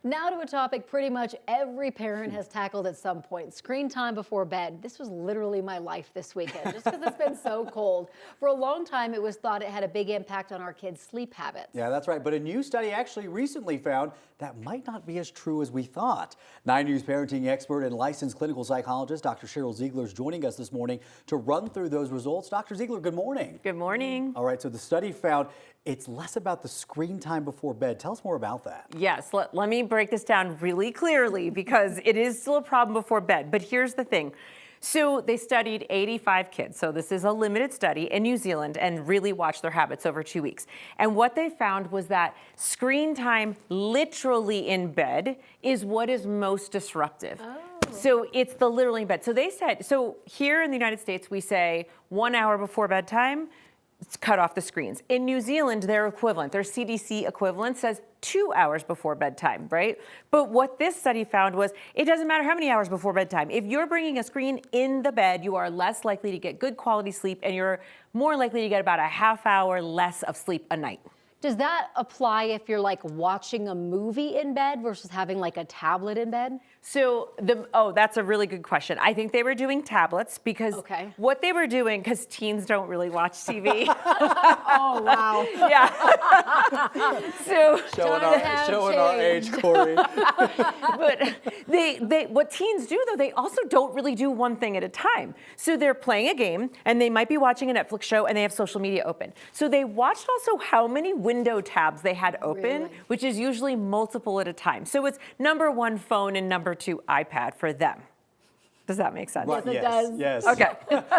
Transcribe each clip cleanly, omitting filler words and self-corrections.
Now to a topic pretty much every parent has tackled at some point, screen time before bed. This was literally my life this weekend, just because it's been so cold. For a long time, it was thought it had a big impact on our kids' sleep habits. Yeah, that's right. But a new study actually recently found that might not be as true as we thought. 9 News parenting expert and licensed clinical psychologist Dr. Sheryl Zeigler is joining us this morning to run through those results. Dr. Zeigler, good morning. Good morning. All right, so the study found it's less about the screen time before bed. Tell us more about that. Yes, let me break this down really clearly because it is still a problem before bed. But here's the thing. So they studied 85 kids. So this is a limited study in New Zealand and really watched their habits over 2 weeks. And what they found was that screen time literally in bed is what is most disruptive. Oh. So it's the literally in bed. So they said, so here in the United States, we say 1 hour before bedtime, cut off the screens. In New Zealand, their equivalent, their CDC equivalent says 2 hours before bedtime, right? But what this study found was it doesn't matter how many hours before bedtime. If you're bringing a screen in the bed, you are less likely to get good quality sleep and you're more likely to get about a half hour less of sleep a night. Does that apply if you're like watching a movie in bed versus having like a tablet in bed? So, that's a really good question. I think they were doing tablets because what they were doing, because teens don't really watch TV. Oh, wow. Yeah. So showing our age, Corey. But what teens do, though, they also don't really do one thing at a time. So they're playing a game, and they might be watching a Netflix show, and they have social media open. So they watched also how many window tabs they had open, which is usually multiple at a time. So it's number one, phone, and number two, iPad for them. Does that make sense? Right, yes, it does. Yes. Okay.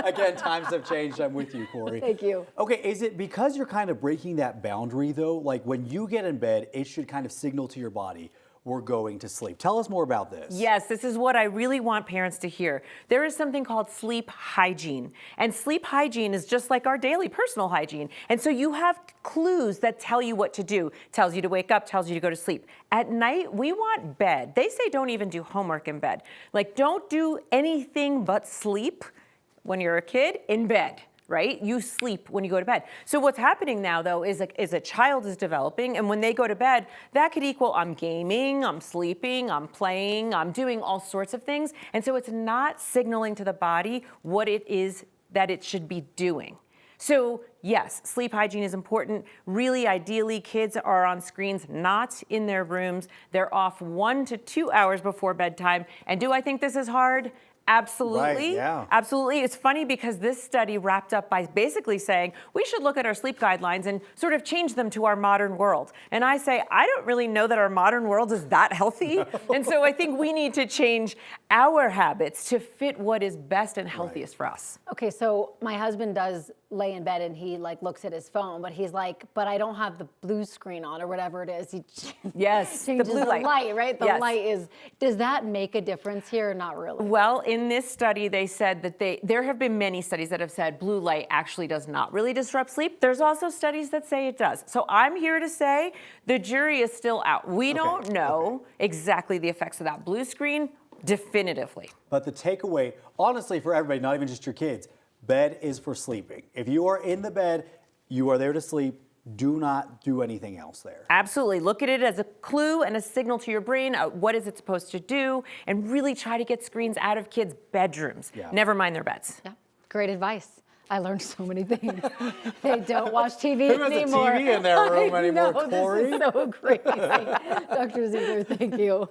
Again, times have changed. I'm with you, Corey. Thank you. Okay, is it because you're kind of breaking that boundary, though? Like when you get in bed, it should kind of signal to your body, we're going to sleep. Tell us more about this. Yes, this is what I really want parents to hear. There is something called sleep hygiene. And sleep hygiene is just like our daily personal hygiene. And so you have clues that tell you what to do. Tells you to wake up, tells you to go to sleep. At night, we want bed. They say don't even do homework in bed. Like don't do anything but sleep when you're a kid in bed. Right? You sleep when you go to bed. So what's happening now, though, is a child is developing, and when they go to bed, that could equal I'm gaming, I'm sleeping, I'm playing, I'm doing all sorts of things. And so it's not signaling to the body what it is that it should be doing. So yes, sleep hygiene is important. Really, ideally, kids are on screens, not in their rooms. They're off 1 to 2 hours before bedtime. And do I think this is hard? Absolutely. Right, yeah. Absolutely. It's funny because this study wrapped up by basically saying we should look at our sleep guidelines and sort of change them to our modern world. And I say, I don't really know that our modern world is that healthy. And so I think we need to change our habits to fit what is best and healthiest for us. Okay, so my husband does lay in bed and he like looks at his phone, but he's like, but I don't have the blue screen on or whatever it is. He Yes, changes the blue light. Right? The light is, does that make a difference here or not really? Well, in this study, they said that there have been many studies that have said blue light actually does not really disrupt sleep. There's also studies that say it does. So I'm here to say the jury is still out. We don't know exactly the effects of that blue screen definitively. But the takeaway, honestly, for everybody, not even just your kids, bed is for sleeping. If you are in the bed, you are there to sleep. Do not do anything else there. Absolutely. Look at it as a clue and a signal to your brain. What is it supposed to do? And really try to get screens out of kids' bedrooms. Yeah. Never mind their beds. Yeah. Great advice. I learned so many things. They don't watch TV Who anymore. has a TV in their room anymore, know, Corey? This is so crazy. Dr. Zeigler, thank you.